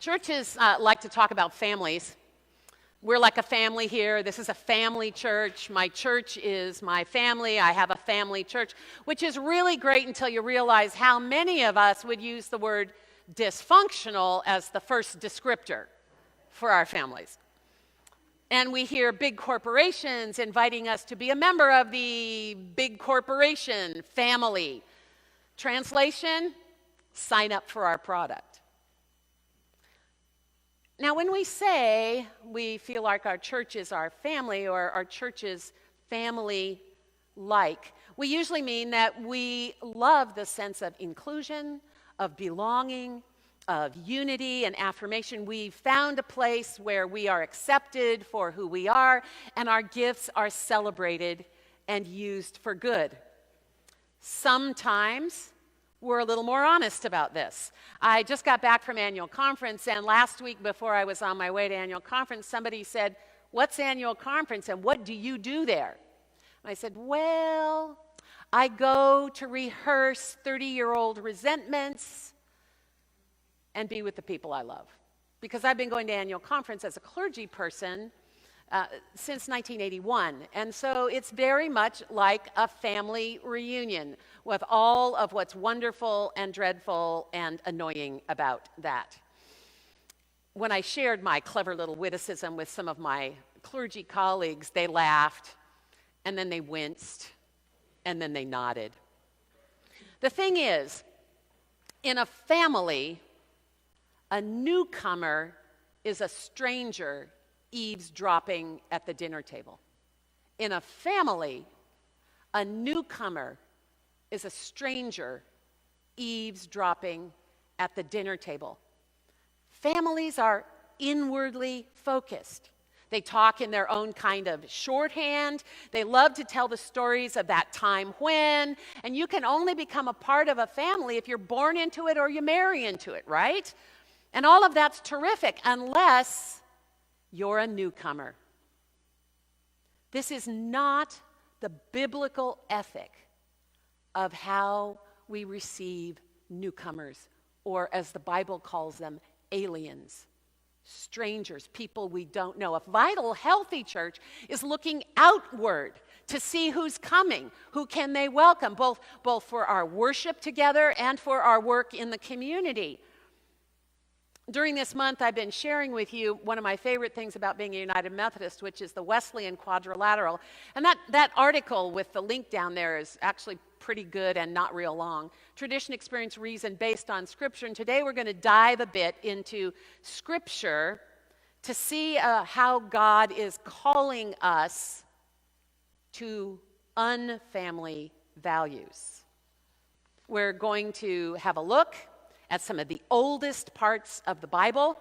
Churches like to talk about families. We're like a family here. This is a family church. My church is my family. I have a family church, which is really great until you realize how many of us would use the word dysfunctional as the first descriptor for our families. And we hear big corporations inviting us to be a member of the big corporation family. Translation, sign up for our product. Now, when we say we feel like our church is our family or our church is family-like, we usually mean that we love the sense of inclusion, of belonging, of unity and affirmation. We've found a place where we are accepted for who we are, and our gifts are celebrated and used for good. Sometimes we're a little more honest about this. I just got back from annual conference, and last week before I was on my way to annual conference, somebody said, "What's annual conference and what do you do there?" And I said, "Well, I go to rehearse 30-year-old resentments and be with the people I love." Because I've been going to annual conference as a clergy person since 1981. And so it's very much like a family reunion with all of what's wonderful and dreadful and annoying about that. When I shared my clever little witticism with some of my clergy colleagues, they laughed, and then they winced, and then they nodded. The thing is, in a family, a newcomer is a stranger eavesdropping at the dinner table. In a family, a newcomer is a stranger eavesdropping at the dinner table. Families are inwardly focused. They talk in their own kind of shorthand. They love to tell the stories of that time when, and you can only become a part of a family if you're born into it or you marry into it, right? And all of that's terrific unless you're a newcomer. This is not the biblical ethic of how we receive newcomers, or as the Bible calls them, aliens, strangers, people we don't know. A vital, healthy church is looking outward to see who's coming, who can they welcome, both for our worship together and for our work in the community. During this month, I've been sharing with you one of my favorite things about being a United Methodist, which is the Wesleyan Quadrilateral. And that article with the link down there is actually pretty good and not real long. Tradition, experience, reason based on Scripture. And today we're going to dive a bit into Scripture to see how God is calling us to unfamily values. We're going to have a look at some of the oldest parts of the Bible,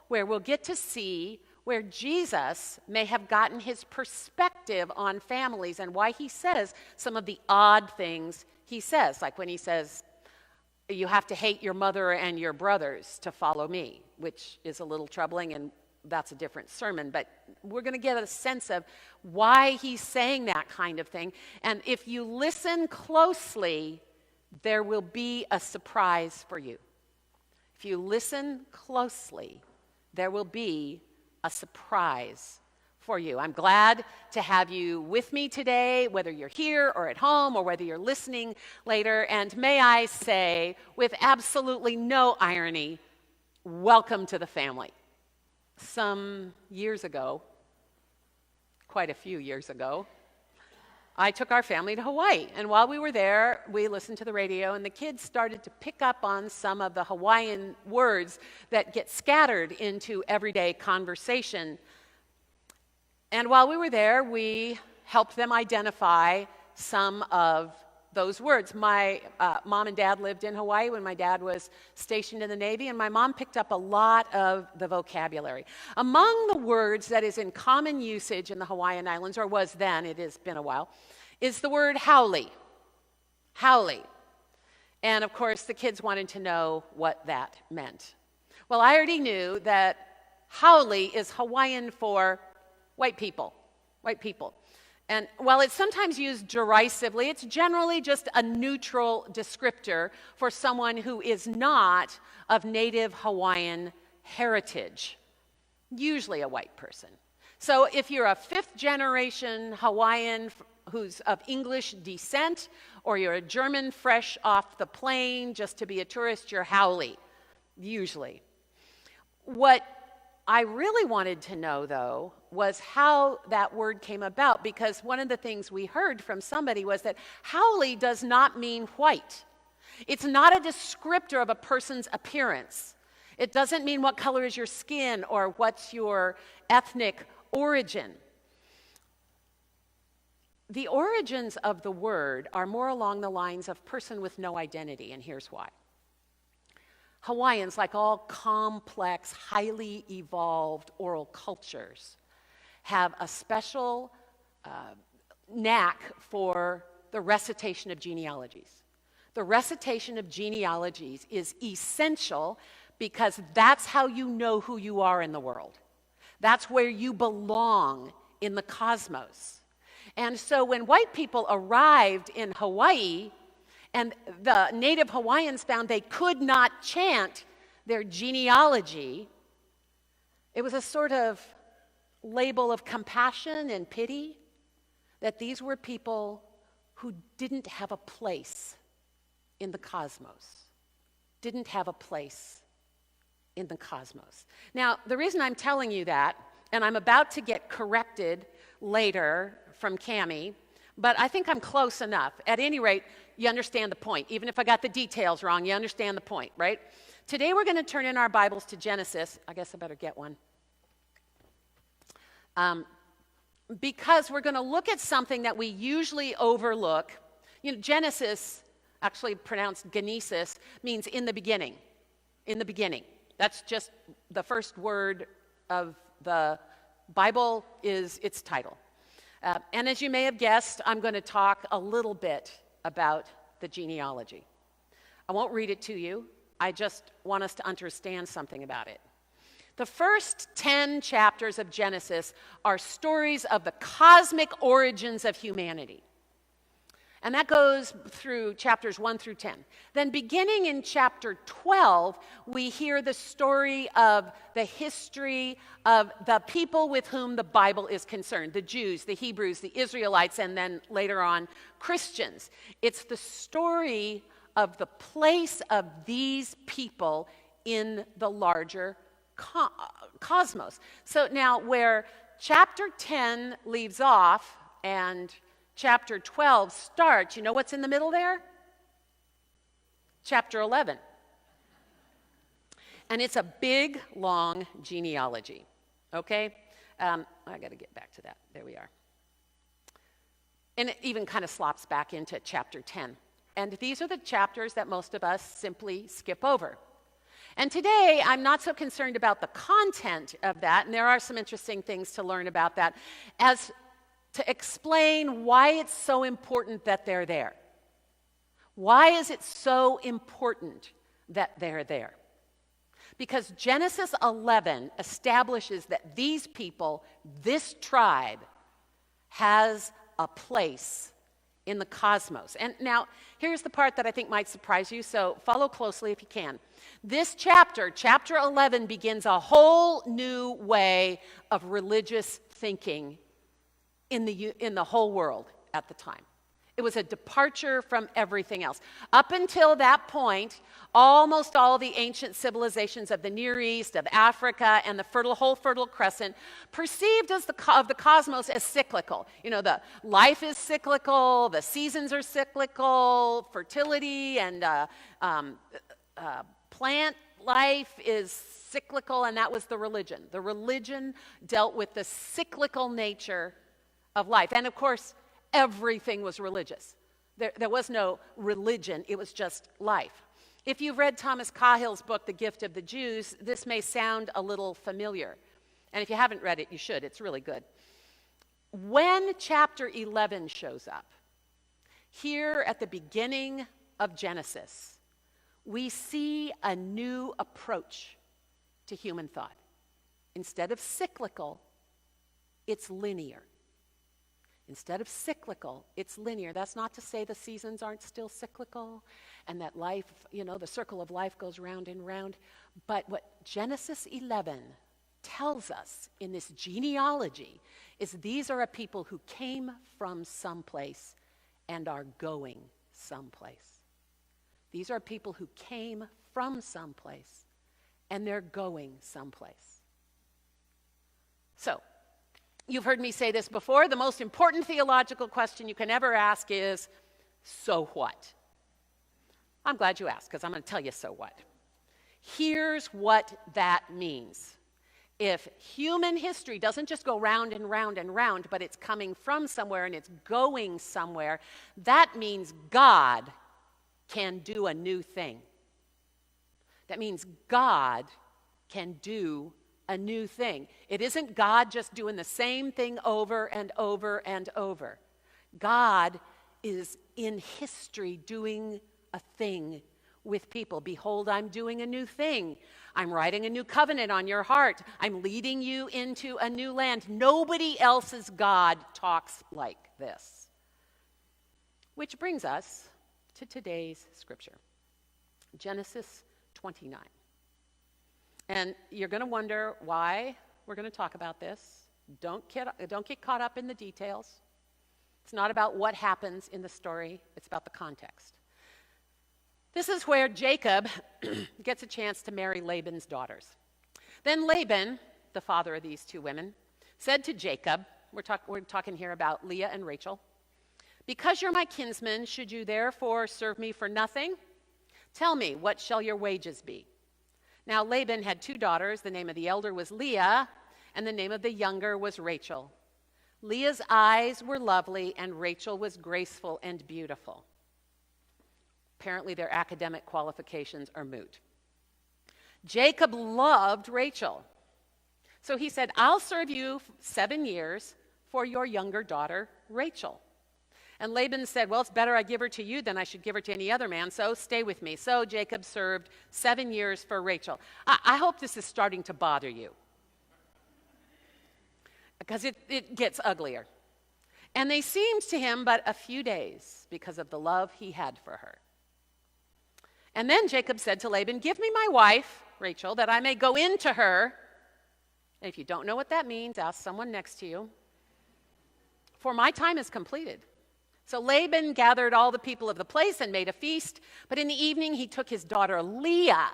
where we'll get to see where Jesus may have gotten his perspective on families and why he says some of the odd things he says, like when he says, "You have to hate your mother and your brothers to follow me," which is a little troubling, and that's a different sermon, but we're going to get a sense of why he's saying that kind of thing. And if you listen closely, there will be a surprise for you. If you listen closely, there will be a surprise for you. I'm glad to have you with me today, whether you're here or at home or whether you're listening later. And may I say, with absolutely no irony, welcome to the family. Some years ago, quite a few years ago, I took our family to Hawaii, and while we were there, we listened to the radio, and the kids started to pick up on some of the Hawaiian words that get scattered into everyday conversation. And while we were there, we helped them identify some of those words. My mom and dad lived in Hawaii when my dad was stationed in the Navy, and my mom picked up a lot of the vocabulary. Among the words that is in common usage in the Hawaiian Islands, or was then, it has been a while, is the word haole. Haole. And of course, the kids wanted to know what that meant. Well, I already knew that haole is Hawaiian for white people. White people. And while it's sometimes used derisively, it's generally just a neutral descriptor for someone who is not of native Hawaiian heritage, usually a white person. So if you're a fifth-generation Hawaiian who's of English descent, or you're a German fresh off the plane just to be a tourist, you're haole, usually. What I really wanted to know, though, was how that word came about, because one of the things we heard from somebody was that haole does not mean white. It's not a descriptor of a person's appearance. It doesn't mean what color is your skin or what's your ethnic origin. The origins of the word are more along the lines of person with no identity, and here's why. Hawaiians, like all complex, highly evolved oral cultures, have a special knack for the recitation of genealogies. The recitation of genealogies is essential because that's how you know who you are in the world. That's where you belong in the cosmos. And so when white people arrived in Hawaii, and the native Hawaiians found they could not chant their genealogy, it was a sort of label of compassion and pity that these were people who didn't have a place in the cosmos, didn't have a place in the cosmos. Now, the reason I'm telling you that, and I'm about to get corrected later from Cammie, but I think I'm close enough. At any rate, you understand the point. Even if I got the details wrong, you understand the point, right? Today we're going to turn in our Bibles to Genesis. I guess I better get one. Because we're going to look at something that we usually overlook. You know, Genesis, actually pronounced Genesis, means in the beginning. In the beginning. That's just the first word of the Bible is its title. And as you may have guessed, I'm going to talk a little bit about the genealogy. I won't read it to you. I just want us to understand something about it. The first 10 chapters of Genesis are stories of the cosmic origins of humanity. And that goes through chapters 1 through 10. Then beginning in chapter 12, we hear the story of the history of the people with whom the Bible is concerned, the Jews, the Hebrews, the Israelites, and then later on, Christians. It's the story of the place of these people in the larger cosmos. So now where chapter 10 leaves off and chapter 12 starts, you know what's in the middle there? Chapter 11. And it's a big, long genealogy, okay? I got to get back to that. There we are. And it even kind of slops back into chapter 10. And these are the chapters that most of us simply skip over. And today, I'm not so concerned about the content of that, and there are some interesting things to learn about that, as to explain why it's so important that they're there. Why is it so important that they're there? Because Genesis 11 establishes that these people, this tribe, has a place in the cosmos. And now, here's the part that I think might surprise you, so follow closely if you can. This chapter, chapter 11, begins a whole new way of religious thinking in the whole world at the time. It was a departure from everything else. Up until that point, almost all the ancient civilizations of the Near East, of Africa, and the whole Fertile Crescent perceived of the cosmos as cyclical. You know, the life is cyclical, the seasons are cyclical, fertility and plant life is cyclical, and that was the religion. The religion dealt with the cyclical nature of life. And of course, everything was religious. There was no religion, it was just life. If you've read Thomas Cahill's book, The Gift of the Jews, this may sound a little familiar. And if you haven't read it, you should. It's really good. When chapter 11 shows up, here at the beginning of Genesis, we see a new approach to human thought. Instead of cyclical, it's linear. Instead of cyclical, it's linear. That's not to say the seasons aren't still cyclical and that life, the circle of life goes round and round. But what Genesis 11 tells us in this genealogy is these are a people who came from someplace and are going someplace. These are people who came from someplace and they're going someplace. So, you've heard me say this before. The most important theological question you can ever ask is, so what? I'm glad you asked, because I'm going to tell you so what. Here's what that means. If human history doesn't just go round and round and round, but it's coming from somewhere and it's going somewhere, that means God can do a new thing. That means God can do a new thing. It isn't God just doing the same thing over and over and over. God is in history doing a thing with people. Behold, I'm doing a new thing. I'm writing a new covenant on your heart. I'm leading you into a new land. Nobody else's God talks like this. Which brings us to today's scripture, Genesis 29. And you're going to wonder why we're going to talk about this. Don't get caught up in the details. It's not about what happens in the story. It's about the context. This is where Jacob gets a chance to marry Laban's daughters. Then Laban, the father of these two women, said to Jacob, we're talking here about Leah and Rachel, because you're my kinsman, should you therefore serve me for nothing? Tell me, what shall your wages be? Now Laban had two daughters. The name of the elder was Leah, and the name of the younger was Rachel. Leah's eyes were lovely, and Rachel was graceful and beautiful. Apparently their academic qualifications are moot. Jacob loved Rachel. So he said, I'll serve you 7 years for your younger daughter, Rachel. And Laban said, well, it's better I give her to you than I should give her to any other man, so stay with me. So Jacob served 7 years for Rachel. I hope this is starting to bother you, because it gets uglier. And they seemed to him but a few days because of the love he had for her. And then Jacob said to Laban, give me my wife, Rachel, that I may go in to her. And if you don't know what that means, ask someone next to you. For my time is completed. So Laban gathered all the people of the place and made a feast. But in the evening he took his daughter Leah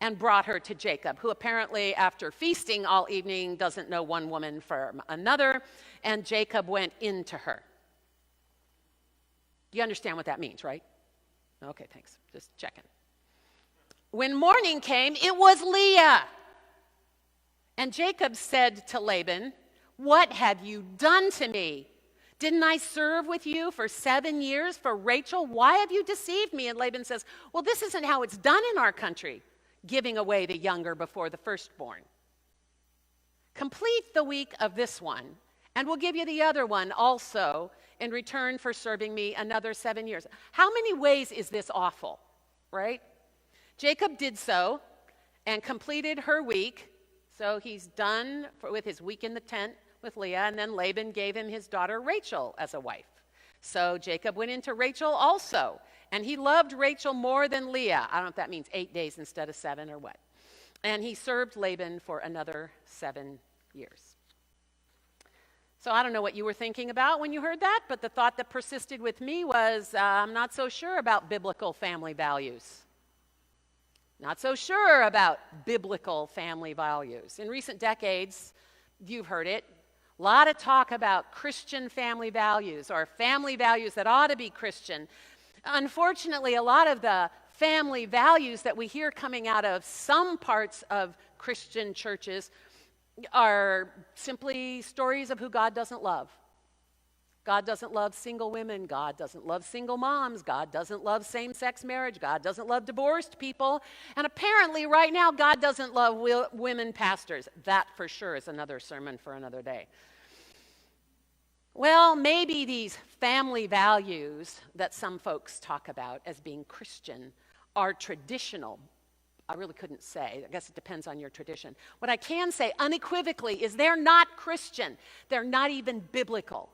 and brought her to Jacob, who apparently after feasting all evening doesn't know one woman from another. And Jacob went into her. You understand what that means, right? Okay, thanks. Just checking. When morning came, it was Leah. And Jacob said to Laban, what have you done to me? Didn't I serve with you for 7 years for Rachel? Why have you deceived me? And Laban says, well, this isn't how it's done in our country, giving away the younger before the firstborn. Complete the week of this one, and we'll give you the other one also in return for serving me another 7 years. How many ways is this awful, right? Jacob did so and completed her week. So he's done with his week in the tent with Leah, and then Laban gave him his daughter Rachel as a wife. So Jacob went into Rachel also, and he loved Rachel more than Leah. I don't know if that means 8 days instead of 7 or what. And he served Laban for another 7 years. So I don't know what you were thinking about when you heard that, but the thought that persisted with me was, I'm not so sure about biblical family values. Not so sure about biblical family values. In recent decades, you've heard it, a lot of talk about Christian family values or family values that ought to be Christian. Unfortunately, a lot of the family values that we hear coming out of some parts of Christian churches are simply stories of who God doesn't love. God doesn't love single women. God doesn't love single moms. God doesn't love same-sex marriage. God doesn't love divorced people. And apparently right now, God doesn't love women pastors. That for sure is another sermon for another day. Well, maybe these family values that some folks talk about as being Christian are traditional. I really couldn't say. I guess it depends on your tradition. What I can say unequivocally is they're not Christian. They're not even biblical.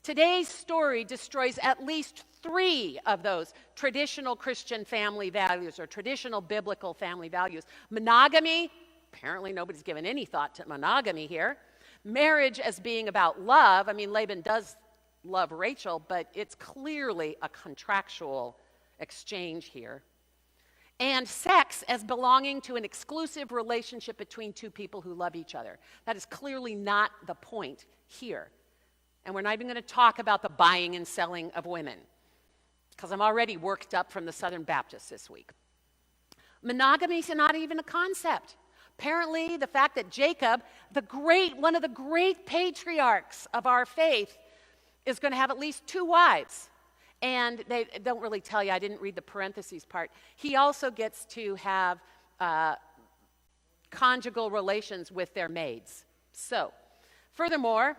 Today's story destroys at least 3 of those traditional Christian family values or traditional biblical family values. Monogamy, apparently nobody's given any thought to monogamy here. Marriage as being about love. I mean, Laban does love Rachel, but it's clearly a contractual exchange here. And sex as belonging to an exclusive relationship between 2 people who love each other. That is clearly not the point here. And we're not even going to talk about the buying and selling of women, because I'm already worked up from the Southern Baptists this week. Monogamy is not even a concept. Apparently, the fact that Jacob, one of the great patriarchs of our faith, is going to have at least 2 wives. And they don't really tell you, I didn't read the parentheses part. He also gets to have conjugal relations with their maids. So, furthermore,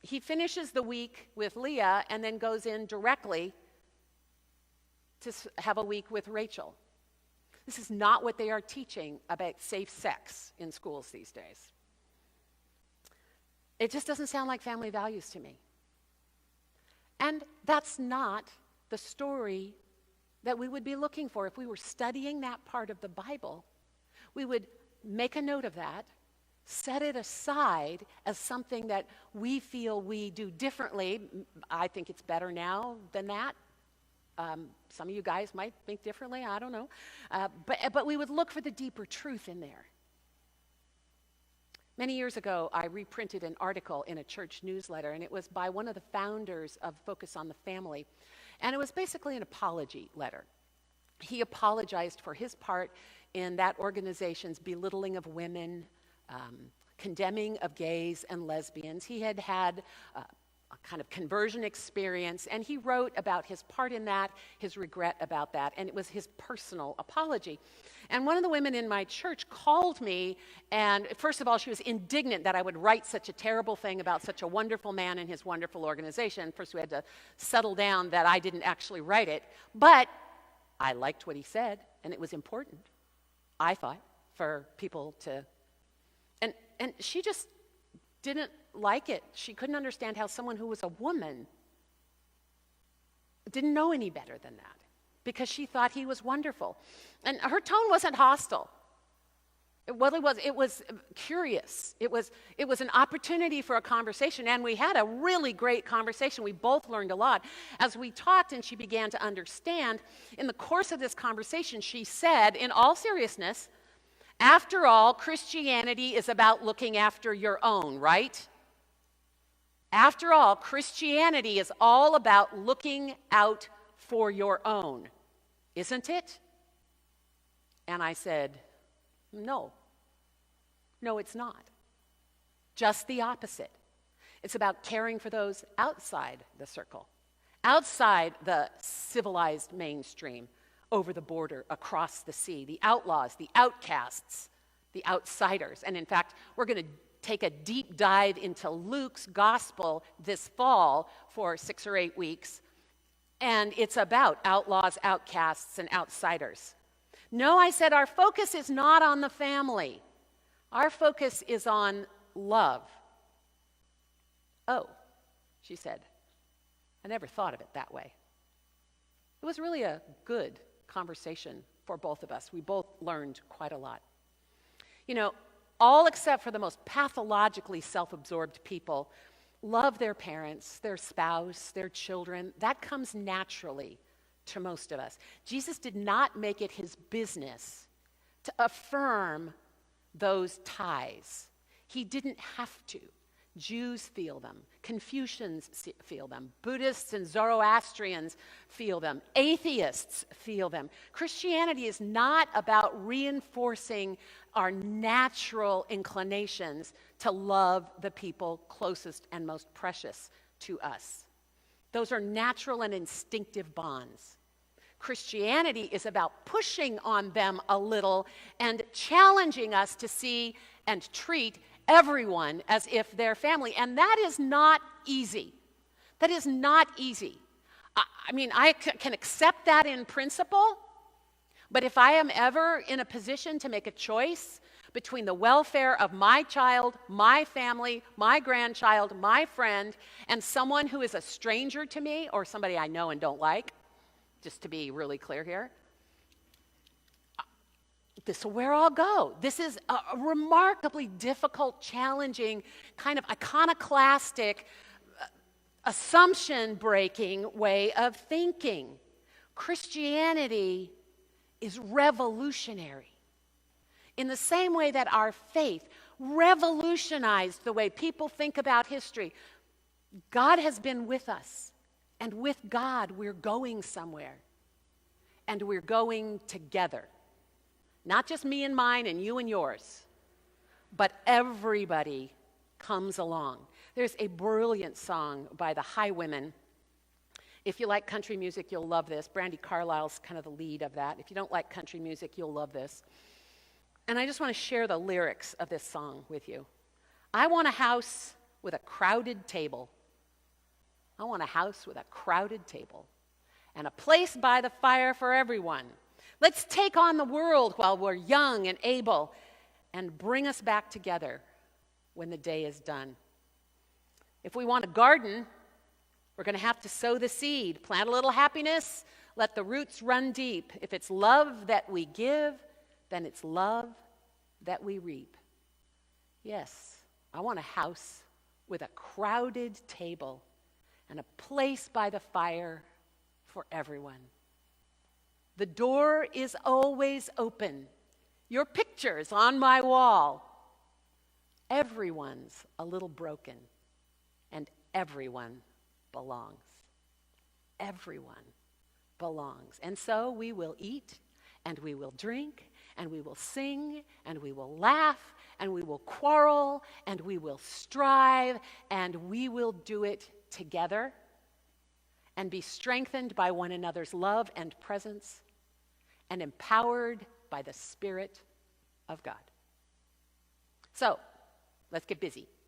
he finishes the week with Leah and then goes in directly to have a week with Rachel. This is not what they are teaching about safe sex in schools these days. It just doesn't sound like family values to me. And that's not the story that we would be looking for. If we were studying that part of the Bible, we would make a note of that, set it aside as something that we feel we do differently. I think it's better now than that. Some of you guys might think differently, I don't know. But we would look for the deeper truth in there. Many years ago, I reprinted an article in a church newsletter, and it was by one of the founders of Focus on the Family. And it was basically an apology letter. He apologized for his part in that organization's belittling of women, condemning of gays and lesbians. He had had a kind of conversion experience, and he wrote about his part in that, his regret about that, and it was his personal apology. And one of the women in my church called me, and first of all, she was indignant that I would write such a terrible thing about such a wonderful man and his wonderful organization. First, we had to settle down that I didn't actually write it, but I liked what he said, and it was important, I thought, for people to... And she just didn't like it. She couldn't understand how someone who was a woman didn't know any better than that, because she thought he was wonderful. And her tone wasn't hostile. It was curious. It was an opportunity for a conversation, and we had a really great conversation. We both learned a lot. As we talked and she began to understand, in the course of this conversation, she said, in all seriousness, after all, Christianity is about looking after your own, right? After all, Christianity is all about looking out for your own, isn't it? And I said, no, it's not. Just the opposite. It's about caring for those outside the circle, outside the civilized mainstream, over the border, across the sea, the outlaws, the outcasts, the outsiders. And in fact, we're going to take a deep dive into Luke's gospel this fall for 6 or 8 weeks, and it's about outlaws, outcasts, and outsiders. No, I said, our focus is not on the family. Our focus is on love. Oh, she said, I never thought of it that way. It was really a good conversation for both of us. We both learned quite a lot. You know, all except for the most pathologically self-absorbed people love their parents, their spouse, their children. That comes naturally to most of us. Jesus did not make it his business to affirm those ties. He didn't have to. Jews feel them. Confucians feel them. Buddhists and Zoroastrians feel them. Atheists feel them. Christianity is not about reinforcing our natural inclinations to love the people closest and most precious to us. Those are natural and instinctive bonds. Christianity is about pushing on them a little and challenging us to see and treat everyone as if they're family. And that is not easy. That is not easy. I mean, I can accept that in principle, but if I am ever in a position to make a choice between the welfare of my child, my family, my grandchild, my friend, and someone who is a stranger to me or somebody I know and don't like, just to be really clear here, this is where I'll go. This is a remarkably difficult, challenging, kind of iconoclastic, assumption-breaking way of thinking. Christianity is revolutionary. In the same way that our faith revolutionized the way people think about history, God has been with us. And with God, we're going somewhere. And we're going together. Not just me and mine and you and yours, but everybody comes along. There's a brilliant song by the Highwomen. If you like country music, you'll love this. Brandi Carlile's kind of the lead of that. If you don't like country music, you'll love this. And I just want to share the lyrics of this song with you. I want a house with a crowded table. I want a house with a crowded table and a place by the fire for everyone. Let's take on the world while we're young and able and bring us back together when the day is done. If we want a garden, we're going to have to sow the seed, plant a little happiness, let the roots run deep. If it's love that we give, then it's love that we reap. Yes, I want a house with a crowded table and a place by the fire for everyone. The door is always open. Your picture's on my wall. Everyone's a little broken, and everyone belongs. Everyone belongs. And so we will eat, and we will drink, and we will sing, and we will laugh, and we will quarrel, and we will strive, and we will do it together and be strengthened by one another's love and presence and empowered by the Spirit of God. So, let's get busy.